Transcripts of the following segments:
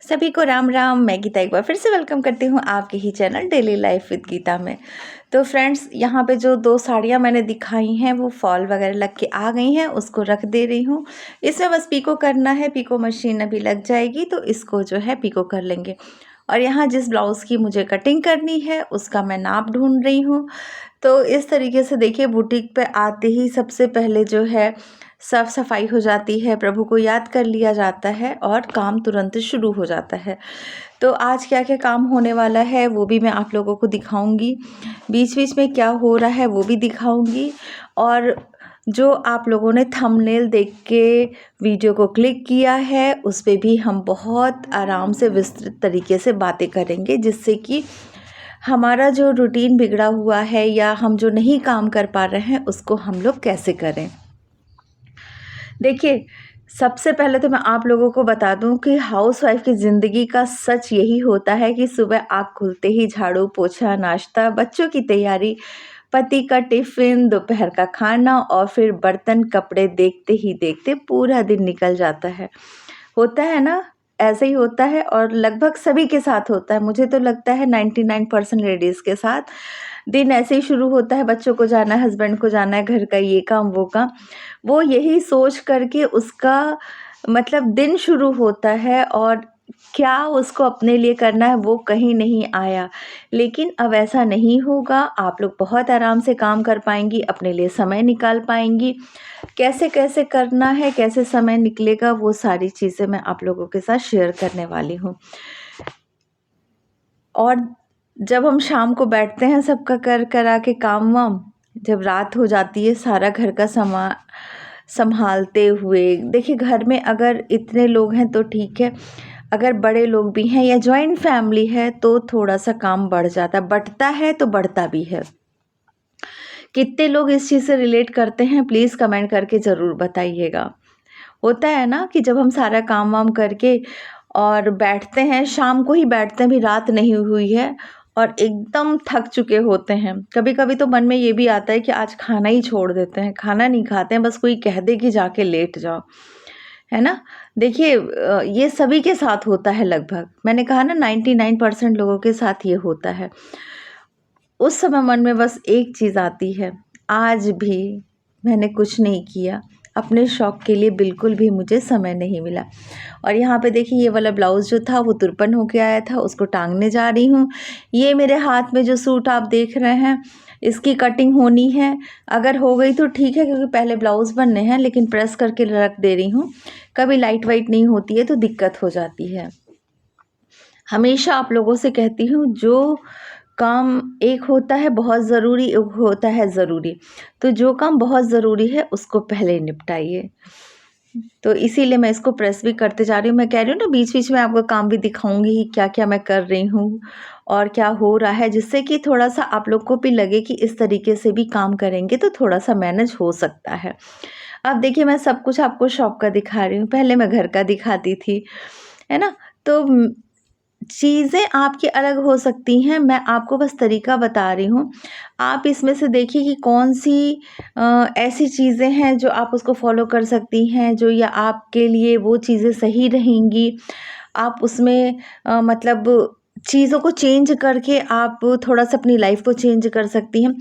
सभी को राम राम। मैं गीता एक बार फिर से वेलकम करती हूँ आपके ही channel daily life with Geeta में। तो फ्रेंड्स, यहाँ पे जो 2 साड़ियाँ मैंने दिखाई हैं वो फॉल वगैरह लग के आ गई हैं, उसको रख दे रही हूँ। इसमें बस पिको करना है, पिको मशीन अभी लग जाएगी तो इसको जो है पिको कर लेंगे। और यहाँ जिस ब्लाउज़ की मुझे कटिंग करनी है उसका मैं नाप ढूंढ रही हूँ। तो इस तरीके से देखिए, बुटीक पे आते ही सबसे पहले जो है साफ सफाई हो जाती है, प्रभु को याद कर लिया जाता है और काम तुरंत शुरू हो जाता है। तो आज क्या क्या काम होने वाला है वो भी मैं आप लोगों को दिखाऊंगी, बीच बीच में क्या हो रहा है वो भी दिखाऊंगी। और जो आप लोगों ने थंबनेल देख के वीडियो को क्लिक किया है उस पे भी हम बहुत आराम से विस्तृत तरीके से बातें करेंगे, जिससे कि हमारा जो रूटीन बिगड़ा हुआ है या हम जो नहीं काम कर पा रहे हैं उसको हम लोग कैसे करें। देखिए, सबसे पहले तो मैं आप लोगों को बता दूं कि हाउसवाइफ की ज़िंदगी का सच यही होता है कि सुबह आँख खुलते ही झाड़ू पोछा, नाश्ता, बच्चों की तैयारी, पति का टिफ़िन, दोपहर का खाना और फिर बर्तन कपड़े देखते ही देखते पूरा दिन निकल जाता है। होता है ना? ऐसे ही होता है और लगभग सभी के साथ होता है। मुझे तो लगता है 99% लेडीज़ के साथ दिन ऐसे ही शुरू होता है। बच्चों को जाना है, हस्बैंड को जाना है, घर का ये काम वो काम। वो यही सोच करके उसका मतलब दिन शुरू होता है और क्या उसको अपने लिए करना है वो कहीं नहीं आया। लेकिन अब ऐसा नहीं होगा, आप लोग बहुत आराम से काम कर पाएँगी, अपने लिए समय निकाल पाएँगी। कैसे-कैसे करना है, कैसे समय निकलेगा, वो सारी चीज़ें मैं आप लोगों के साथ शेयर करने वाली हूँ। और जब हम शाम को बैठते हैं सबका कर करा के काम-वाम, जब रात हो जाती है सारा घर का संभालते हुए, देखिए घर में अगर इतने लोग हैं तो ठीक है, अगर बड़े लोग भी हैं या जॉइंट फैमिली है तो थोड़ा-सा काम बढ़ जाता है, बँटता है तो बढ़ता भी है। कितने लोग इस चीज़ से रिलेट करते हैं प्लीज़ कमेंट करके ज़रूर बताइएगा। होता है ना कि जब हम सारा काम-वाम करके और बैठते हैं, शाम को ही बैठते हैं, अभी रात नहीं हुई है और एकदम थक चुके होते हैं। कभी-कभी तो मन में ये भी आता है कि आज खाना ही छोड़ देते हैं, खाना नहीं खाते हैं, बस कोई कह दे कि जाके लेट जाओ, है ना? देखिए ये सभी के साथ होता है लगभग। मैंने कहा ना 99% लोगों के साथ ये होता है। उस समय मन में बस एक चीज़ आती है, आज भी मैंने कुछ नहीं किया, अपने शौक के लिए बिल्कुल भी मुझे समय नहीं मिला। और यहाँ पे देखिए, ये वाला ब्लाउज़ जो था वो तुरपन होके आया था, उसको टाँगने जा रही हूँ। ये मेरे हाथ में जो सूट आप देख रहे हैं, इसकी कटिंग होनी है। अगर हो गई तो ठीक है, क्योंकि पहले ब्लाउज़ बनने हैं, लेकिन प्रेस करके रख दे रही हूँ। कभी लाइट वाइट नहीं होती है तो दिक्कत हो जाती है। हमेशा आप लोगों से कहती हूँ, जो काम एक होता है बहुत ज़रूरी, एक होता है ज़रूरी। तो जो काम बहुत ज़रूरी है उसको पहले निपटाइए। तो इसीलिए मैं इसको प्रेस भी करते जा रही हूँ। मैं कह रही हूँ ना, बीच-बीच में आपको काम भी दिखाऊँगी ही, क्या-क्या मैं कर रही हूँ और क्या हो रहा है, जिससे कि थोड़ा-सा आप लोग को भी लगे कि इस तरीके से भी काम करेंगे तो थोड़ा-सा मैनेज हो सकता है। अब देखिए, मैं सब कुछ आपको शॉप का दिखा रही हूँ, पहले मैं घर का दिखाती थी, है ना? तो चीज़ें आपकी अलग हो सकती हैं, मैं आपको बस तरीका बता रही हूँ। आप इसमें से देखिए कि कौन-सी ऐसी चीज़ें हैं जो आप उसको फ़ॉलो कर सकती हैं, जो या आपके लिए वो चीज़ें सही रहेंगी। आप उसमें मतलब चीज़ों को चेंज करके आप थोड़ा-सा अपनी लाइफ़ को चेंज कर सकती हैं।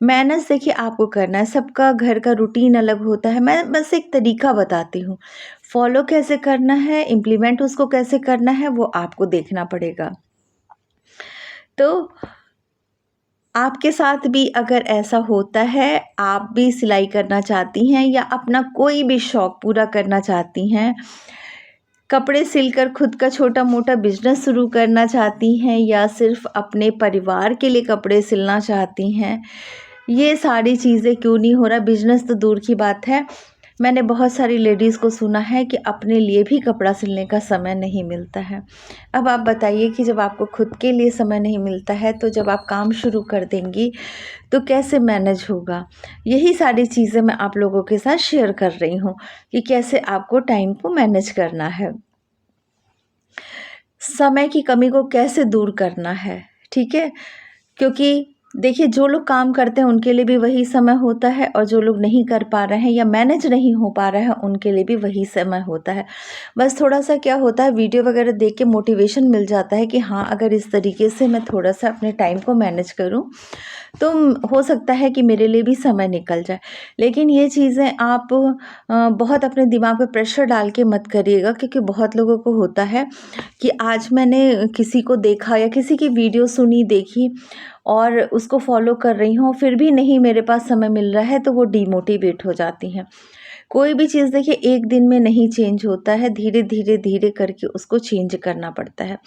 मैनेज देखिए आपको करना है, सबका घर का रूटीन अलग होता है, मैं बस एक तरीका बताती हूँ। फ़ॉलो कैसे करना है, इम्प्लीमेंट उसको कैसे करना है, वो आपको देखना पड़ेगा। तो आपके साथ भी अगर ऐसा होता है, आप भी सिलाई करना चाहती हैं या अपना कोई भी शौक पूरा करना चाहती हैं, कपड़े सिलकर खुद का छोटा-मोटा बिज़नेस शुरू करना चाहती हैं या सिर्फ़ अपने परिवार के लिए कपड़े सिलना चाहती हैं, ये सारी चीज़ें क्यों नहीं हो रहा, बिज़नेस तो दूर की बात है। मैंने बहुत सारी लेडीज़ को सुना है कि अपने लिए भी कपड़ा सिलने का समय नहीं मिलता है। अब आप बताइए कि जब आपको खुद के लिए समय नहीं मिलता है, तो जब आप काम शुरू कर देंगी, तो कैसे मैनेज होगा? यही सारी चीज़ें मैं आप लोगों के साथ शेयर कर रही हूँ कि कैसे आपको टाइम को मैनेज करना है। समय की कमी को कैसे दूर करना है, ठीक है? क्योंकि देखिए, जो लोग काम करते हैं उनके लिए भी वही समय होता है, और जो लोग नहीं कर पा रहे हैं या मैनेज नहीं हो पा रहे हैं उनके लिए भी वही समय होता है। बस थोड़ा-सा क्या होता है, वीडियो वगैरह देख के मोटिवेशन मिल जाता है कि हाँ, अगर इस तरीके से मैं थोड़ा-सा अपने टाइम को मैनेज करूँ, तो हो सकता है कि मेरे लिए भी समय निकल जाए। लेकिन ये चीज़ें आप बहुत अपने दिमाग पे प्रेशर डाल के मत करिएगा, क्योंकि बहुत लोगों को होता है कि आज मैंने किसी को देखा या किसी की वीडियो सुनी, देखी और उसको फॉलो कर रही हूँ, फिर भी नहीं मेरे पास समय मिल रहा है, तो वो डिमोटिवेट हो जाती हैं। कोई भी चीज़ देखिए एक दिन में नहीं चेंज होता है, धीरे धीरे धीरे करके उसको चेंज करना पड़ता है,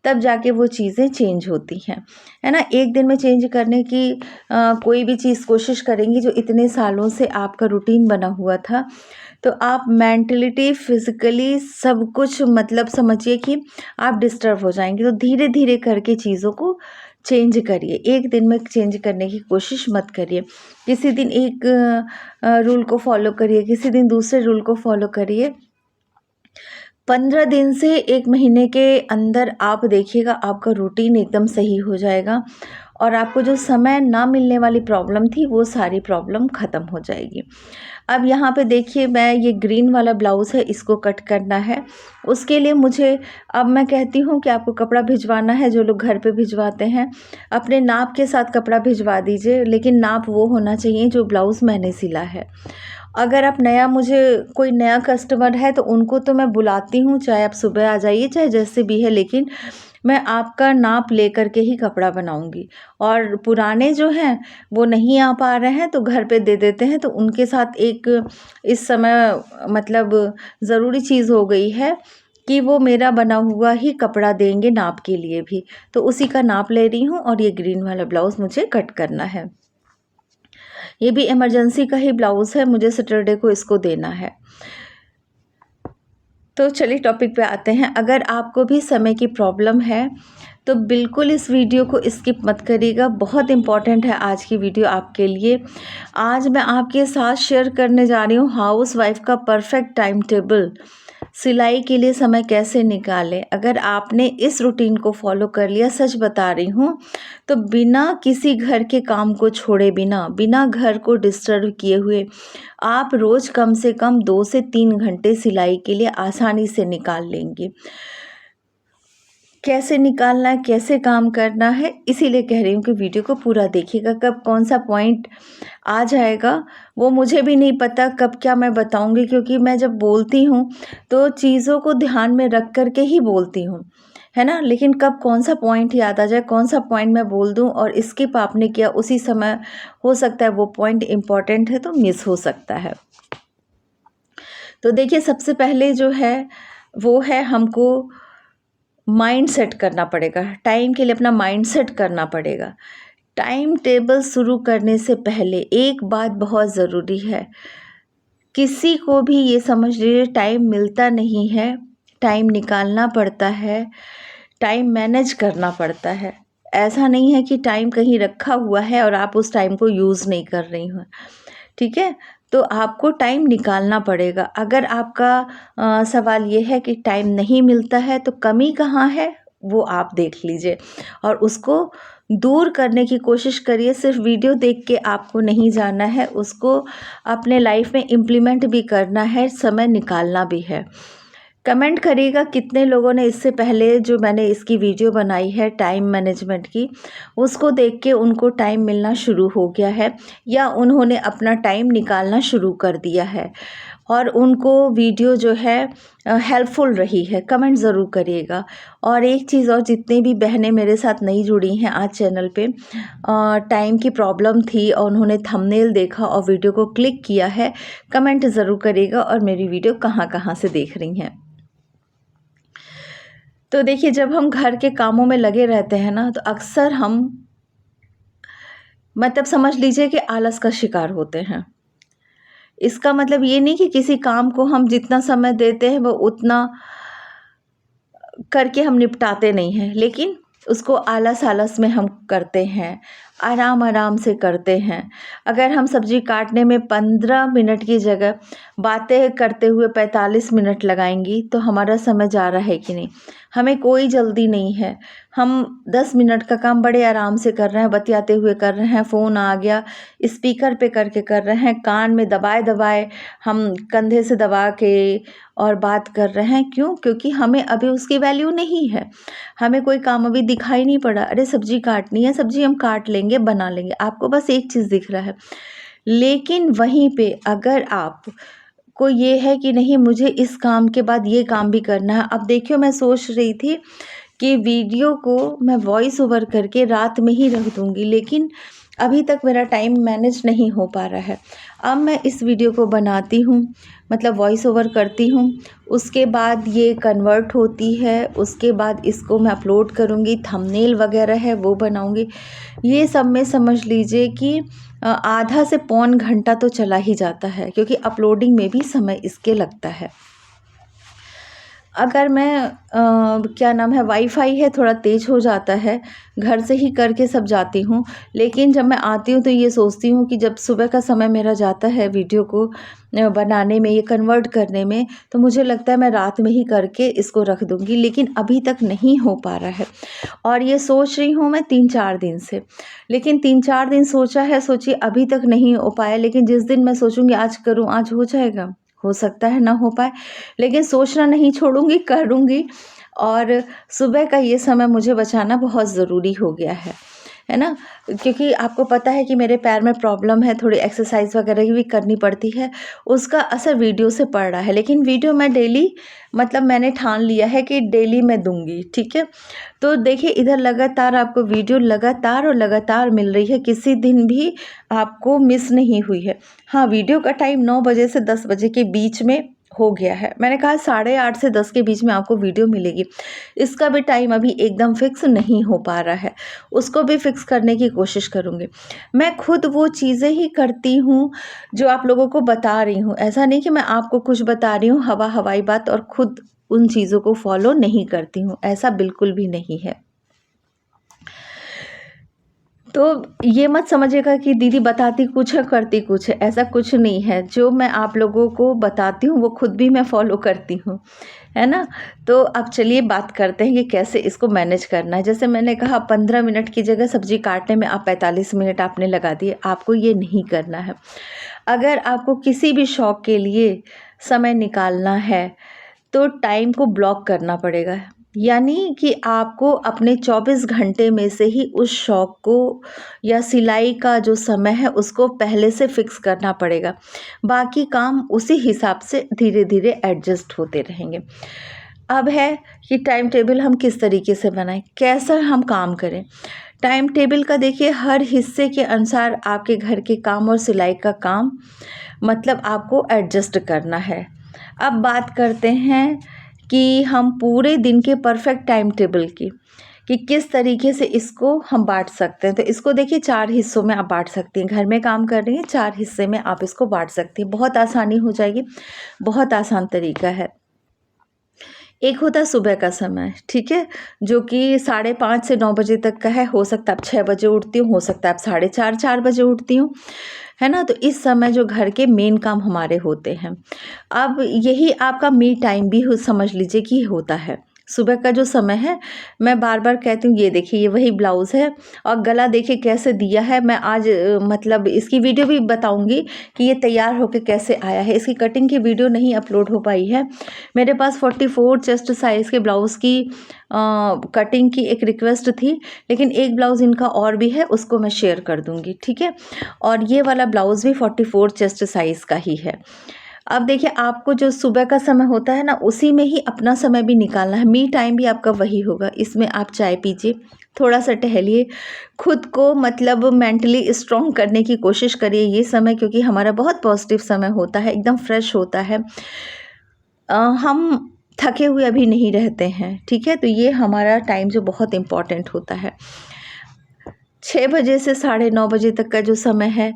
तब जाके वो चीज़ें चेंज होती हैं, है ना। एक दिन में चेंज करने की कोई भी चीज़ कोशिश करेंगी जो इतने सालों से आपका रूटीन बना हुआ था, तो आप मेंटलिटी, फिज़िकली सब कुछ मतलब समझिए कि आप डिस्टर्ब हो जाएँगे। तो धीरे-धीरे करके चीज़ों को चेंज करिए, एक दिन में चेंज करने की कोशिश मत करिए। किसी दिन एक रूल को फ़ॉलो करिए, किसी दिन दूसरे रूल को फ़ॉलो करिए। 15 दिन से 1 महीने के अंदर आप देखिएगा आपका रूटीन एकदम सही हो जाएगा, और आपको जो समय ना मिलने वाली प्रॉब्लम थी वो सारी प्रॉब्लम ख़त्म हो जाएगी। अब यहाँ पे देखिए, मैं ये ग्रीन वाला ब्लाउज़ है, इसको कट करना है। उसके लिए मुझे, अब मैं कहती हूँ कि आपको कपड़ा भिजवाना है, जो लोग घर पे भिजवाते हैं, अपने नाप के साथ कपड़ा भिजवा दीजिए, लेकिन नाप वो होना चाहिए जो ब्लाउज़ मैंने सिला है। अगर आप नया, मुझे कोई नया कस्टमर है तो उनको तो मैं बुलाती हूँ, चाहे आप सुबह आ जाइए, चाहे जैसे भी है, लेकिन मैं आपका नाप लेकर के ही कपड़ा बनाऊँगी। और पुराने जो हैं वो नहीं आ पा रहे हैं तो घर पे दे देते हैं, तो उनके साथ एक इस समय मतलब ज़रूरी चीज़ हो गई है कि वो मेरा बना हुआ ही कपड़ा देंगे नाप के लिए भी। तो उसी का नाप ले रही हूँ, और ये ग्रीन वाला ब्लाउज़ मुझे कट करना है। ये भी इमरजेंसी का ही ब्लाउज़ है, मुझे सैटरडे को इसको देना है। तो चलिए टॉपिक पे आते हैं। अगर आपको भी समय की प्रॉब्लम है तो बिल्कुल इस वीडियो को स्किप मत करिएगा, बहुत इम्पॉर्टेंट है आज की वीडियो आपके लिए। आज मैं आपके साथ शेयर करने जा रही हूँ हाउसवाइफ का परफेक्ट टाइम टेबल, सिलाई के लिए समय कैसे निकालें। अगर आपने इस रूटीन को फॉलो कर लिया, सच बता रही हूँ, तो बिना किसी घर के काम को छोड़े, बिना घर को डिस्टर्ब किए हुए, आप रोज़ कम से कम 2 से 3 घंटे सिलाई के लिए आसानी से निकाल लेंगे। कैसे निकालना है, कैसे काम करना है, इसीलिए कह रही हूँ कि वीडियो को पूरा देखिएगा। कब कौन-सा पॉइंट आ जाएगा वो मुझे भी नहीं पता, कब क्या मैं बताऊँगी, क्योंकि मैं जब बोलती हूँ तो चीज़ों को ध्यान में रख कर के ही बोलती हूँ, है ना? लेकिन कब कौन-सा पॉइंट याद आ जाए, कौन-सा पॉइंट मैं बोल दूँ और स्किप आपने किया उसी समय, हो सकता है वो पॉइंट इम्पोर्टेंट है तो मिस हो सकता है। तो देखिए, सबसे पहले जो है वो है, हमको माइंड सेट करना पड़ेगा, टाइम के लिए अपना माइंड सेट करना पड़ेगा। टाइम टेबल शुरू करने से पहले एक बात बहुत ज़रूरी है, किसी को भी ये समझ लीजिए टाइम मिलता नहीं है, टाइम निकालना पड़ता है, टाइम मैनेज करना पड़ता है। ऐसा नहीं है कि टाइम कहीं रखा हुआ है और आप उस टाइम को यूज़ नहीं कर रही हो, ठीक है? तो आपको टाइम निकालना पड़ेगा। अगर आपका सवाल ये है कि टाइम नहीं मिलता है तो कमी कहाँ है, वो आप देख लीजिए और उसको दूर करने की कोशिश करिए। सिर्फ वीडियो देख के आपको नहीं जाना है, उसको अपने लाइफ में इम्प्लीमेंट भी करना है, समय निकालना भी है। कमेंट करिएगा कितने लोगों ने इससे पहले जो मैंने इसकी वीडियो बनाई है टाइम मैनेजमेंट की, उसको देख के उनको टाइम मिलना शुरू हो गया है या उन्होंने अपना टाइम निकालना शुरू कर दिया है और उनको वीडियो जो है हेल्पफुल रही है। कमेंट ज़रूर करिएगा। और एक चीज़ और, जितनी भी बहनें मेरे साथ नहीं जुड़ी हैं आज चैनल पे, टाइम की प्रॉब्लम थी और उन्होंने थंबनेल देखा और वीडियो को क्लिक किया है, कमेंट ज़रूर करिएगा और मेरी वीडियो कहाँ कहाँ से देख रही हैं। तो देखिए, जब हम घर के कामों में लगे रहते हैं ना, तो अक्सर हम मतलब समझ लीजिए कि आलस का शिकार होते हैं। इसका मतलब ये नहीं कि किसी काम को हम जितना समय देते हैं वो उतना करके हम निपटाते नहीं हैं, लेकिन उसको आलस-आलस में हम करते हैं आराम आराम से करते हैं। अगर हम सब्ज़ी काटने में 15 मिनट की जगह बातें करते हुए 45 मिनट लगाएंगी तो हमारा समय जा रहा है कि नहीं। हमें कोई जल्दी नहीं है, हम 10 मिनट का काम बड़े आराम से कर रहे हैं, बतियाते हुए कर रहे हैं, फ़ोन आ गया स्पीकर पे करके कर रहे हैं, कान में दबाए दबाए हम कंधे से दबा के और बात कर रहे हैं। क्यों? क्योंकि हमें अभी उसकी वैल्यू नहीं है, हमें कोई काम अभी दिखाई नहीं पड़ा। अरे सब्जी काटनी है, सब्जी हम काट लेंगे, बना लेंगे, आपको बस एक चीज़ दिख रहा है। लेकिन वहीं पे अगर आप को ये है कि नहीं मुझे इस काम के बाद ये काम भी करना है। अब देखियो, मैं सोच रही थी कि वीडियो को मैं वॉइस ओवर करके रात में ही रख दूँगी, लेकिन अभी तक मेरा टाइम मैनेज नहीं हो पा रहा है। अब मैं इस वीडियो को बनाती हूँ, मतलब वॉइस ओवर करती हूँ, उसके बाद ये कन्वर्ट होती है, उसके बाद इसको मैं अपलोड करूँगी, थंबनेल वगैरह है वो बनाऊँगी। ये सब में समझ लीजिए कि आधा से पौन घंटा तो चला ही जाता है, क्योंकि अपलोडिंग में भी समय इसके लगता है। अगर मैं क्या नाम है, वाईफ़ाई है थोड़ा तेज़ हो जाता है, घर से ही करके सब जाती हूँ। लेकिन जब मैं आती हूँ तो ये सोचती हूँ कि जब सुबह का समय मेरा जाता है वीडियो को बनाने में, ये कन्वर्ट करने में, तो मुझे लगता है मैं रात में ही करके इसको रख दूँगी, लेकिन अभी तक नहीं हो पा रहा है। और ये सोच रही हूँ मैं 3-4 दिन से, लेकिन 3-4 दिन सोचा है, सोचिए अभी तक नहीं हो पाया। लेकिन जिस दिन मैं सोचूँगी आज करूँ, आज हो जाएगा, हो सकता है ना हो पाए, लेकिन सोचना नहीं छोड़ूँगी, करूँगी। और सुबह का ये समय मुझे बचाना बहुत ज़रूरी हो गया है ना? क्योंकि आपको पता है कि मेरे पैर में प्रॉब्लम है, थोड़ी एक्सरसाइज़ वगैरह भी करनी पड़ती है, उसका असर वीडियो से पड़ रहा है। लेकिन वीडियो मैं डेली, मतलब मैंने ठान लिया है कि डेली मैं दूँगी, ठीक है? तो देखिए, इधर लगातार आपको वीडियो लगातार और लगातार मिल रही है, किसी दिन भी आपको मिस नहीं हुई है। हाँ, वीडियो का टाइम 9 बजे से 10 बजे के बीच में हो गया है। मैंने कहा 8:30 से 10 के बीच में आपको वीडियो मिलेगी। इसका भी टाइम अभी एकदम फिक्स नहीं हो पा रहा है, उसको भी फिक्स करने की कोशिश करूँगी। मैं खुद वो चीज़ें ही करती हूँ जो आप लोगों को बता रही हूँ। ऐसा नहीं कि मैं आपको कुछ बता रही हूँ हवा-हवाई बात और खुद उन चीज़ों को फॉलो नहीं करती हूँ, ऐसा बिल्कुल भी नहीं है। तो ये मत समझिएगा कि दीदी बताती कुछ है, करती कुछ है, ऐसा कुछ नहीं है। जो मैं आप लोगों को बताती हूँ वो खुद भी मैं फ़ॉलो करती हूँ, है ना? तो अब चलिए बात करते हैं कि कैसे इसको मैनेज करना है। जैसे मैंने कहा 15 मिनट की जगह सब्ज़ी काटने में आप 45 मिनट आपने लगा दिए, आपको ये नहीं करना है। अगर आपको किसी भी शौक के लिए समय निकालना है, तो टाइम को ब्लॉक करना पड़ेगा। यानी कि आपको अपने 24 घंटे में से ही उस शौक को या सिलाई का जो समय है उसको पहले से फिक्स करना पड़ेगा। बाकी काम उसी हिसाब से धीरे-धीरे एडजस्ट होते रहेंगे। अब है कि टाइम टेबल हम किस तरीके से बनाएँ, कैसा हम काम करें। टाइम टेबल का देखिए, हर हिस्से के अनुसार आपके घर के काम और सिलाई का काम, मतलब आपको एडजस्ट करना है। अब बात करते हैं कि हम पूरे दिन के परफेक्ट टाइम टेबल की, कि किस तरीके से इसको हम बाँट सकते हैं। तो इसको देखिए 4 हिस्सों में आप बाँट सकती हैं। घर में काम कर रही हैं, 4 हिस्से में आप इसको बाँट सकती हैं। बहुत आसानी हो जाएगी, बहुत आसान तरीका है। एक होता है सुबह का समय, ठीक है? जो कि 5:30 से 9 बजे तक का है। हो सकता है आप 6 बजे उठती हो सकता है आप 4:30 4 बजे उठती हो, है ना? तो इस समय जो घर के मेन काम हमारे होते हैं। अब यही आपका मी टाइम भी हो, समझ लीजिए कि होता है। सुबह का जो समय है, मैं बार-बार कहती हूँ, ये देखिए ये वही ब्लाउज़ है और गला देखिए कैसे दिया है। मैं आज मतलब इसकी वीडियो भी बताऊँगी कि ये तैयार होके कैसे आया है। इसकी कटिंग की वीडियो नहीं अपलोड हो पाई है। मेरे पास 44 चेस्ट साइज़ के ब्लाउज़ की कटिंग की एक रिक्वेस्ट थी, लेकिन एक ब्लाउज़ इनका और भी है, उसको मैं शेयर कर दूँगी, ठीक है? और ये वाला ब्लाउज़ भी 44 चेस्ट साइज़ का ही है। अब देखिए, आपको जो सुबह का समय होता है ना, उसी में ही अपना समय भी निकालना है। मी टाइम भी आपका वही होगा। इसमें आप चाय पीजिए, थोड़ा-सा टहलिए, खुद को मतलब मेंटली स्ट्रॉन्ग करने की कोशिश करिए ये समय, क्योंकि हमारा बहुत पॉजिटिव समय होता है, एकदम फ्रेश होता है। हम थके हुए अभी नहीं रहते हैं, ठीक है? तो ये हमारा टाइम जो बहुत इम्पोर्टेंट होता है। 6 बजे से साढ़े 9 बजे तक का जो समय है,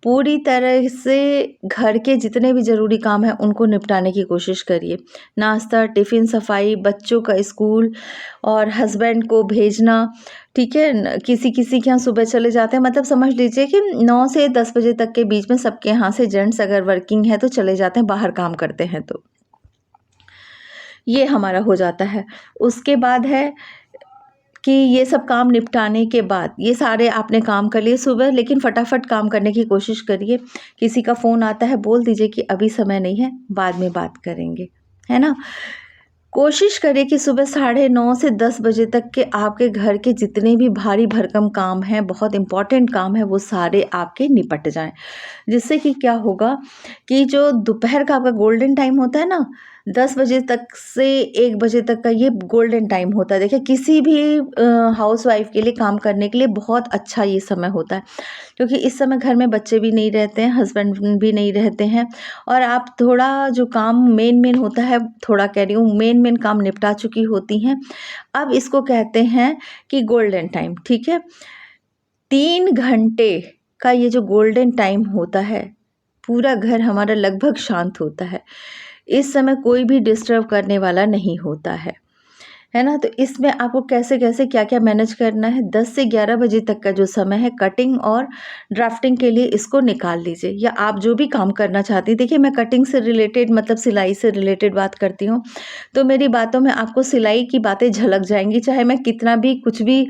पूरी तरह से घर के जितने भी ज़रूरी काम हैं उनको निपटाने की कोशिश करिए। नाश्ता, टिफ़िन, सफाई, बच्चों का स्कूल और हस्बैंड को भेजना, ठीक है? किसी-किसी के यहाँ सुबह चले जाते हैं, मतलब समझ लीजिए कि 9 से 10 बजे तक के बीच में सबके यहाँ से जेंट्स अगर वर्किंग है तो चले जाते हैं, बाहर काम करते हैं तो। ये हमारा हो जाता है। उसके बाद है कि ये सब काम निपटाने के बाद ये सारे आपने काम कर लिए सुबह, लेकिन फटाफट काम करने की कोशिश करिए। किसी का फ़ोन आता है, बोल दीजिए कि अभी समय नहीं है, बाद में बात करेंगे, है ना? कोशिश करिए कि सुबह 9:30 से 10 बजे तक के आपके घर के जितने भी भारी भरकम काम हैं, बहुत इम्पोर्टेंट काम है, वो सारे आपके निपट जाएँ। जिससे कि क्या होगा कि जो दोपहर का आपका गोल्डन टाइम होता है ना, 10 बजे तक से 1 बजे तक का ये गोल्डन टाइम होता है। देखिए किसी भी हाउसवाइफ़ के लिए काम करने के लिए बहुत अच्छा ये समय होता है, क्योंकि इस समय घर में बच्चे भी नहीं रहते हैं, हस्बैंड भी नहीं रहते हैं और आप थोड़ा जो काम मेन होता है, थोड़ा कह रही हूँ मेन काम निपटा चुकी होती हैं। अब इसको कहते हैं कि गोल्डन टाइम, ठीक है? 3 घंटे का ये जो गोल्डन टाइम होता है, पूरा घर हमारा लगभग शांत होता है। इस समय कोई भी डिस्टर्ब करने वाला नहीं होता है ना? तो इसमें आपको कैसे-कैसे, क्या-क्या मैनेज करना है, 10 से 11 बजे तक का जो समय है कटिंग और ड्राफ्टिंग के लिए इसको निकाल लीजिए, या आप जो भी काम करना चाहती हैं। देखिए मैं कटिंग से रिलेटेड मतलब सिलाई से रिलेटेड बात करती हूँ, तो मेरी बातों में आपको सिलाई की बातें झलक जाएँगी, चाहे मैं कितना भी कुछ भी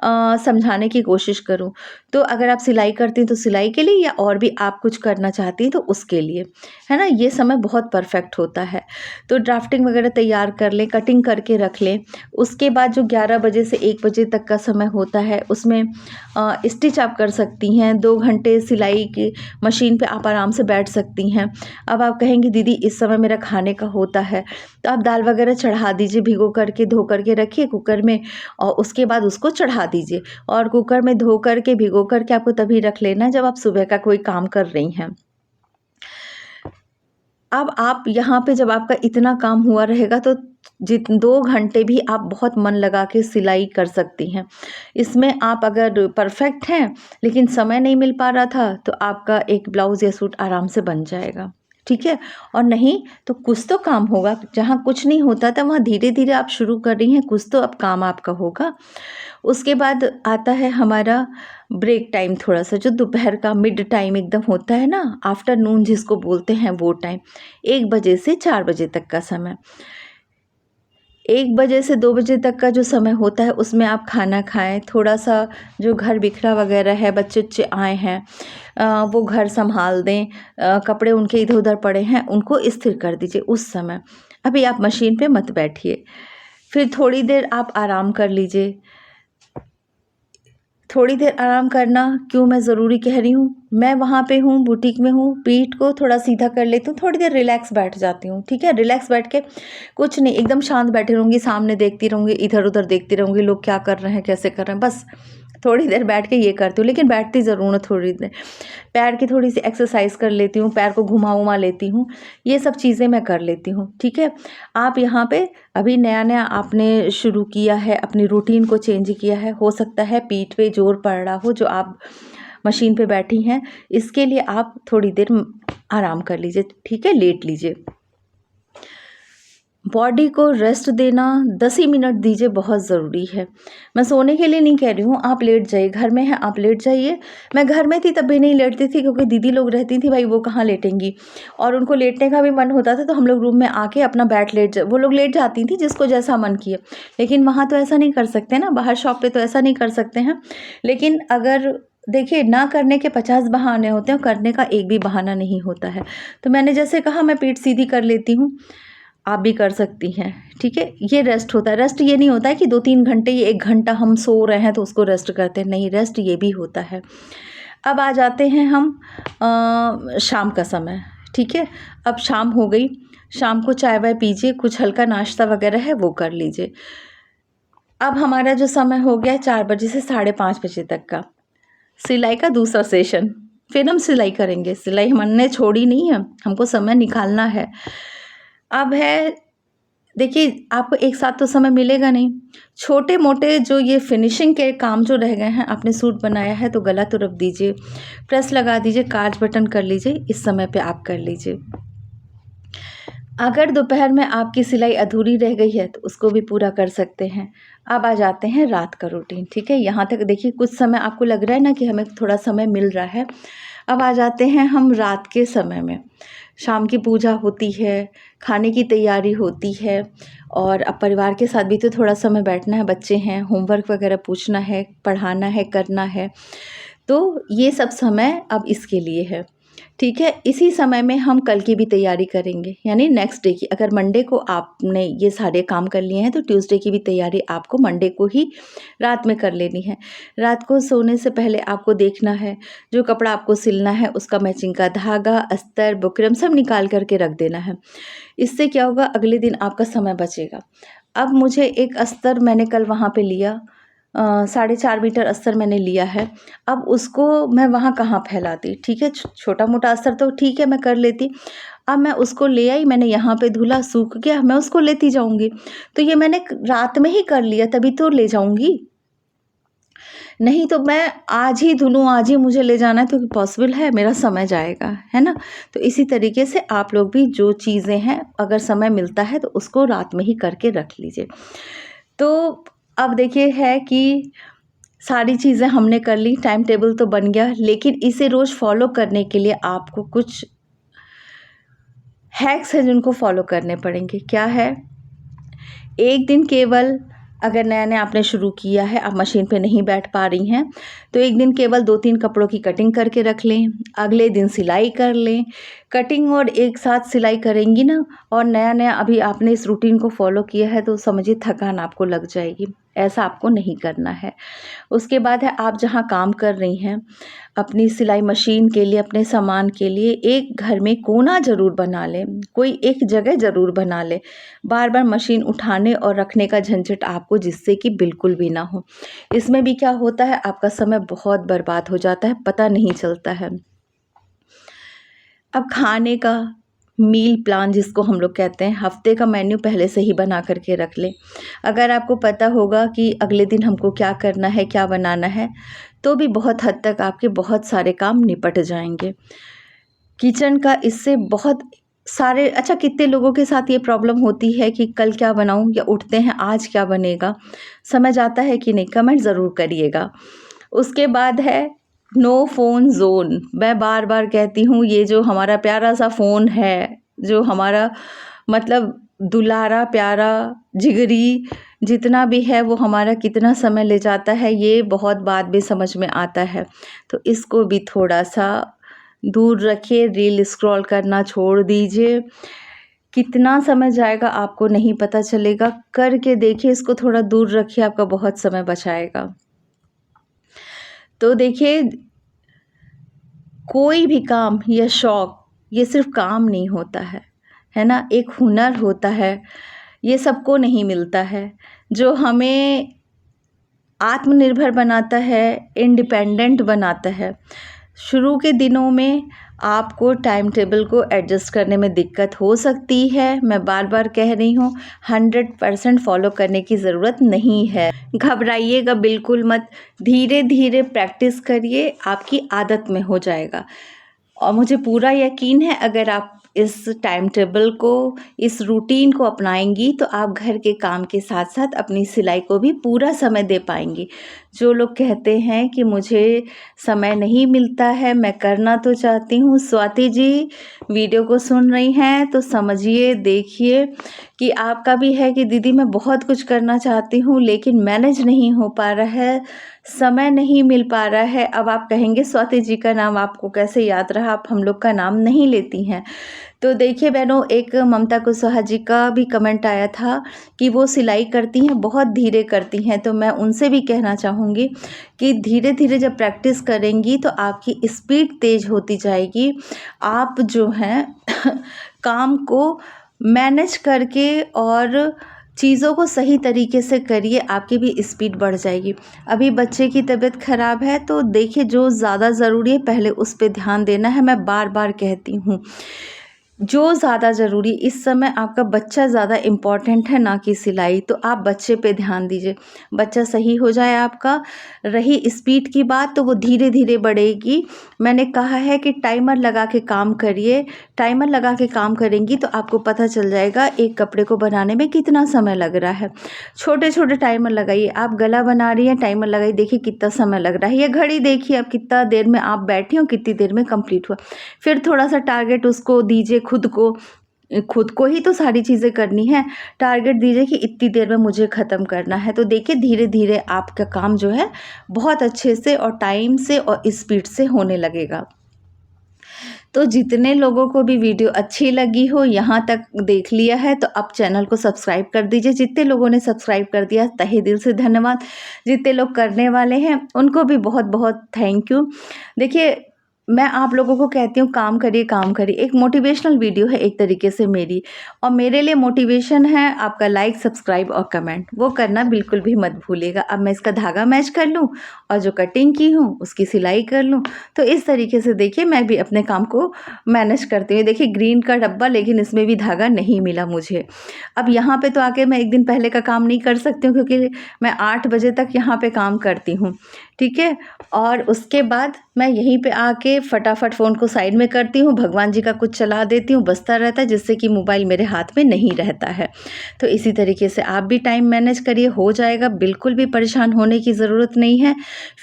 समझाने की कोशिश करूँ। तो अगर आप सिलाई करती हैं तो सिलाई के लिए, या और भी आप कुछ करना चाहती हैं तो उसके लिए, है ना? ये समय बहुत परफेक्ट होता है। तो ड्राफ्टिंग वगैरह तैयार कर लें, कटिंग करके रख लें। उसके बाद जो 11 बजे से 1 बजे तक का समय होता है उसमें स्टिच आप कर सकती हैं, 2 घंटे सिलाई की मशीन पे आप आराम से बैठ सकती हैं। अब आप कहेंगी दीदी इस समय मेरा खाने का होता है, तो आप दाल वगैरह चढ़ा दीजिए, भिगो करके धो करके रखिए कुकर में और उसके बाद उसको चढ़ा दीजिए, और कुकर में धो करके भिगो करके आपको तभी रख लेना है जब आप सुबह का कोई काम कर रही हैं। अब आप यहाँ पे जब आपका इतना काम हुआ रहेगा तो 2 घंटे भी आप बहुत मन लगा के सिलाई कर सकती हैं। इसमें आप अगर परफेक्ट हैं लेकिन समय नहीं मिल पा रहा था तो आपका एक ब्लाउज़ या सूट आराम से बन जाएगा, ठीक है? और नहीं तो कुछ तो काम होगा, जहाँ कुछ नहीं होता था वहाँ धीरे-धीरे आप शुरू कर रही हैं, कुछ तो अब काम आपका होगा। उसके बाद आता है हमारा ब्रेक टाइम, थोड़ा-सा जो दोपहर का मिड टाइम एकदम होता है ना, आफ्टरनून जिसको बोलते हैं वो टाइम, 1 बजे से 4 बजे तक का समय। 1 बजे से 2 बजे तक का जो समय होता है उसमें आप खाना खाएँ, थोड़ा-सा जो घर बिखरा वगैरह है, बच्चे-वच्चे आए हैं वो घर सँभाल दें, कपड़े उनके इधर-उधर पड़े हैं उनको स्थिर कर दीजिए उस समय। अभी आप मशीन पे मत बैठिए, फिर थोड़ी देर आप आराम कर लीजिए। थोड़ी देर आराम करना क्यों मैं ज़रूरी कह रही हूँ, मैं वहाँ पे हूँ, बुटीक में हूँ, पीठ को थोड़ा सीधा कर लेती हूँ, थोड़ी देर रिलैक्स बैठ जाती हूँ, ठीक है? रिलैक्स बैठ के कुछ नहीं, एकदम शांत बैठी रहूँगी, सामने देखती रहूँगी, इधर-उधर देखती रहूँगी, लोग क्या कर रहे हैं, कैसे कर रहे हैं, बस थोड़ी देर बैठ के ये करती हूँ, लेकिन बैठती ज़रूर हूँ थोड़ी देर। पैर की थोड़ी-सी एक्सरसाइज़ कर लेती हूँ, पैर को घुमा-वुमा लेती हूँ, ये सब चीज़ें मैं कर लेती हूँ, ठीक है? आप यहाँ पे अभी नया-नया आपने शुरू किया है, अपनी रूटीन को चेंज किया है, हो सकता है पीठ पे ज़ोर पड़ रहा हो जो आप मशीन पे बैठी हैं, इसके लिए आप थोड़ी देर आराम कर लीजिए, ठीक है? लेट लीजिए। बॉडी को रेस्ट देना 10 ही मिनट दीजिए, बहुत ज़रूरी है। मैं सोने के लिए नहीं कह रही हूँ, आप लेट जाइए, घर में हैं आप लेट जाइए। मैं घर में थी तब भी नहीं लेटती थी क्योंकि दीदी लोग रहती थी, भाई वो कहाँ लेटेंगी, और उनको लेटने का भी मन होता था तो हम लोग रूम में आके अपना वो लोग लेट जाती थी जिसको जैसा मन किया। लेकिन वहाँ तो ऐसा नहीं कर सकते ना, बाहर शॉप पे तो ऐसा नहीं कर सकते हैं। लेकिन अगर देखिए ना करने के 50 बहाने होते हैं, करने का एक भी बहाना नहीं होता है। तो मैंने जैसे कहा मैं पीठ सीधी कर लेती हूँ, आप भी कर सकती हैं, ठीक है? ये रेस्ट होता है। रेस्ट ये नहीं होता है कि 2-3 घंटे या 1 घंटा हम सो रहे हैं तो उसको रेस्ट करते हैं, नहीं, रेस्ट ये भी होता है। अब आ जाते हैं हम शाम का समय, ठीक है? अब शाम हो गई, शाम को चाय-वाय पीजिए, कुछ हल्का नाश्ता वगैरह है वो कर लीजिए। अब हमारा जो समय हो गया है 4 बजे से 5:30 बजे तक का, सिलाई का दूसरा सेशन, फिर हम सिलाई करेंगे। सिलाई हमने छोड़ी नहीं है, हमको समय निकालना है। अब है देखिए, आपको एक साथ तो समय मिलेगा नहीं। छोटे-मोटे जो ये फिनिशिंग के काम जो रह गए हैं, आपने सूट बनाया है तो गला तो रख दीजिए, प्रेस लगा दीजिए, काज बटन कर लीजिए, इस समय पे आप कर लीजिए। अगर दोपहर में आपकी सिलाई अधूरी रह गई है तो उसको भी पूरा कर सकते हैं। अब आ जाते हैं रात का रूटीन, ठीक है? यहाँ तक देखिए कुछ समय आपको लग रहा है ना कि हमें थोड़ा समय मिल रहा है। अब आ जाते हैं हम रात के समय में। शाम की पूजा होती है, खाने की तैयारी होती है और अब परिवार के साथ भी तो थोड़ा समय बैठना है, बच्चे हैं, होमवर्क वगैरह पूछना है, पढ़ाना है, करना है। तो ये सब समय अब इसके लिए है, ठीक है? इसी समय में हम कल की भी तैयारी करेंगे, यानी नेक्स्ट डे की। अगर मंडे को आपने ये सारे काम कर लिए हैं, तो ट्यूसडे की भी तैयारी आपको मंडे को ही रात में कर लेनी है। रात को सोने से पहले आपको देखना है, जो कपड़ा आपको सिलना है, उसका मैचिंग का धागा, अस्तर, बुकरम सब निकाल कर के रख देना है। इससे क्या होगा, अगले दिन आपका समय बचेगा। अब मुझे एक अस्तर मैंने कल वहाँ पे लिया, 4.5 मीटर अस्तर मैंने लिया है। अब उसको मैं वहाँ कहाँ फैलाती, ठीक है? छोटा-मोटा अस्तर तो ठीक है मैं कर लेती। अब मैं उसको ले आई, मैंने यहाँ पे धुला, सूख गया, मैं उसको लेती जाऊँगी। तो ये मैंने रात में ही कर लिया तभी तो ले जाऊँगी। नहीं तो मैं आज ही धुलूँ, आज ही मुझे ले जाना है तो पॉसिबल है? मेरा समय जाएगा, है ना? तो इसी तरीके से आप लोग भी जो चीज़ें हैं, अगर समय मिलता है तो उसको रात में ही करके रख लीजिए। तो अब देखिए है कि सारी चीज़ें हमने कर ली, टाइम टेबल तो बन गया, लेकिन इसे रोज़ फ़ॉलो करने के लिए आपको कुछ हैक्स हैं जिनको फ़ॉलो करने पड़ेंगे। क्या है? एक दिन केवल, अगर नया-नया आपने शुरू किया है, आप मशीन पे नहीं बैठ पा रही हैं, तो एक दिन केवल 2-3 कपड़ों की कटिंग करके रख लें, अगले दिन सिलाई कर लें। कटिंग और एक साथ सिलाई करेंगी ना, और नया-नया अभी आपने इस रूटीन को फ़ॉलो किया है तो समझिए थकान आपको लग जाएगी, ऐसा आपको नहीं करना है। उसके बाद है, आप जहाँ काम कर रही हैं, अपनी सिलाई मशीन के लिए, अपने सामान के लिए एक घर में कोना ज़रूर बना लें, कोई एक जगह ज़रूर बना लें। बार-बार मशीन उठाने और रखने का झंझट आपको जिससे कि बिल्कुल भी ना हो। इसमें भी क्या होता है, आपका समय बहुत बर्बाद हो जाता है, पता नहीं चलता है। अब खाने का मील प्लान जिसको हम लोग कहते हैं, हफ्ते का मेन्यू पहले से ही बना कर के रख लें। अगर आपको पता होगा कि अगले दिन हमको क्या करना है, क्या बनाना है, तो भी बहुत हद तक आपके बहुत सारे काम निपट जाएँगे। किचन का इससे बहुत सारे, अच्छा कितने लोगों के साथ ये प्रॉब्लम होती है कि कल क्या बनाऊँ, या उठते हैं आज क्या बनेगा? समझ आता है कि नहीं? कमेंट ज़रूर करिएगा। उसके बाद है नो फ़ोन ज़ोन। मैं बार-बार कहती हूँ, ये जो हमारा प्यारा-सा फ़ोन है, जो हमारा मतलब दुलारा, प्यारा, जिगरी जितना भी है, वो हमारा कितना समय ले जाता है, ये बहुत बाद में समझ में आता है। तो इसको भी थोड़ा-सा दूर रखिए, रील स्क्रॉल करना छोड़ दीजिए। कितना समय जाएगा आपको नहीं पता चलेगा, करके देखिए, इसको थोड़ा दूर रखिए, आपका बहुत समय बचाएगा। तो देखिए, कोई भी काम या शौक, ये सिर्फ़ काम नहीं होता है ना? एक हुनर होता है, ये सबको नहीं मिलता है, जो हमें आत्मनिर्भर बनाता है, इंडिपेंडेंट बनाता है। शुरू के दिनों में आपको टाइम टेबल को एडजस्ट करने में दिक्कत हो सकती है, मैं बार-बार कह रही हूँ, 100% फ़ॉलो करने की ज़रूरत नहीं है। घबराइएगा बिल्कुल मत, धीरे-धीरे प्रैक्टिस करिए, आपकी आदत में हो जाएगा। और मुझे पूरा यकीन है, अगर आप इस टाइम टेबल को, इस रूटीन को अपनाएँगी, तो आप घर के काम के साथ-साथ अपनी सिलाई को भी पूरा समय दे पाएँगी। जो लोग कहते हैं कि मुझे समय नहीं मिलता है, मैं करना तो चाहती हूँ, स्वाति जी वीडियो को सुन रही हैं तो समझिए, देखिए कि आपका भी है कि दीदी मैं बहुत कुछ करना चाहती हूँ, लेकिन मैनेज नहीं हो पा रहा है, समय नहीं मिल पा रहा है। अब आप कहेंगे स्वाति जी का नाम आपको कैसे याद रहा, आप हम लोग का नाम नहीं लेती हैं। तो देखिए बहनों, एक ममता कुशवाहा जी का भी कमेंट आया था कि वो सिलाई करती हैं, बहुत धीरे करती हैं, तो मैं उनसे भी कहना चाहूँगी कि धीरे-धीरे जब प्रैक्टिस करेंगी तो आपकी स्पीड तेज़ होती जाएगी। आप जो हैं काम को मैनेज करके और चीज़ों को सही तरीके से करिए, आपकी भी स्पीड बढ़ जाएगी। अभी बच्चे की तबीयत ख़राब है, तो देखिए जो ज़्यादा ज़रूरी है पहले उस पे ध्यान देना है, मैं बार-बार कहती हूँ। जो ज़्यादा ज़रूरी इस समय आपका बच्चा ज़्यादा इम्पोर्टेंट है ना कि सिलाई, तो आप बच्चे पे ध्यान दीजिए। बच्चा सही हो जाए आपका। रही स्पीड की बात तो वो धीरे-धीरे बढ़ेगी। मैंने कहा है कि टाइमर लगा के काम करिए। टाइमर लगा के काम करेंगी तो आपको पता चल जाएगा एक कपड़े को बनाने में कितना समय लग रहा है। छोटे-छोटे टाइमर लगाइए। आप गला बना रही हैं, टाइमर लगाइए, देखिए कितना समय लग रहा है। या घड़ी देखिए आप कितना देर में आप बैठी हो, कितनी देर में कंप्लीट हुआ। फिर थोड़ा-सा टारगेट उसको दीजिए खुद को। खुद को ही तो सारी चीज़ें करनी है। टारगेट दीजिए कि इतनी देर में मुझे ख़त्म करना है। तो देखिए धीरे-धीरे आपका काम जो है बहुत अच्छे से और टाइम से और स्पीड से होने लगेगा। तो जितने लोगों को भी वीडियो अच्छी लगी हो, यहाँ तक देख लिया है तो अब चैनल को सब्सक्राइब कर दीजिए। जितने लोगों ने सब्सक्राइब कर दिया तहे दिल से धन्यवाद। जितने लोग करने वाले हैं उनको भी बहुत-बहुत थैंक यू। देखिए मैं आप लोगों को कहती हूँ काम करिए, काम करिए। एक मोटिवेशनल वीडियो है एक तरीके से मेरी, और मेरे लिए मोटिवेशन है आपका लाइक, सब्सक्राइब और कमेंट। वो करना बिल्कुल भी मत भूलिएगा। अब मैं इसका धागा मैच कर लूँ और जो कटिंग की हूँ उसकी सिलाई कर लूँ। तो इस तरीके से देखिए मैं भी अपने काम को मैनेज करती हूँ। देखिए ग्रीन का डब्बा, लेकिन इसमें भी धागा नहीं मिला मुझे। अब यहाँ पे तो आके मैं एक दिन पहले का काम नहीं कर सकती हूँ क्योंकि मैं 8 बजे तक यहाँ पे काम करती हूँ, ठीक है? और उसके बाद मैं यहीं पे आके फटाफट फ़ोन को साइड में करती हूँ, भगवान जी का कुछ चला देती हूँ, बजता रहता है जिससे कि मोबाइल मेरे हाथ में नहीं रहता है। तो इसी तरीके से आप भी टाइम मैनेज करिए, हो जाएगा, बिल्कुल भी परेशान होने की ज़रूरत नहीं है।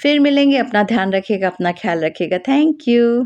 फिर मिलेंगे, अपना ध्यान रखिएगा, अपना ख़्याल रखिएगा। Thank you.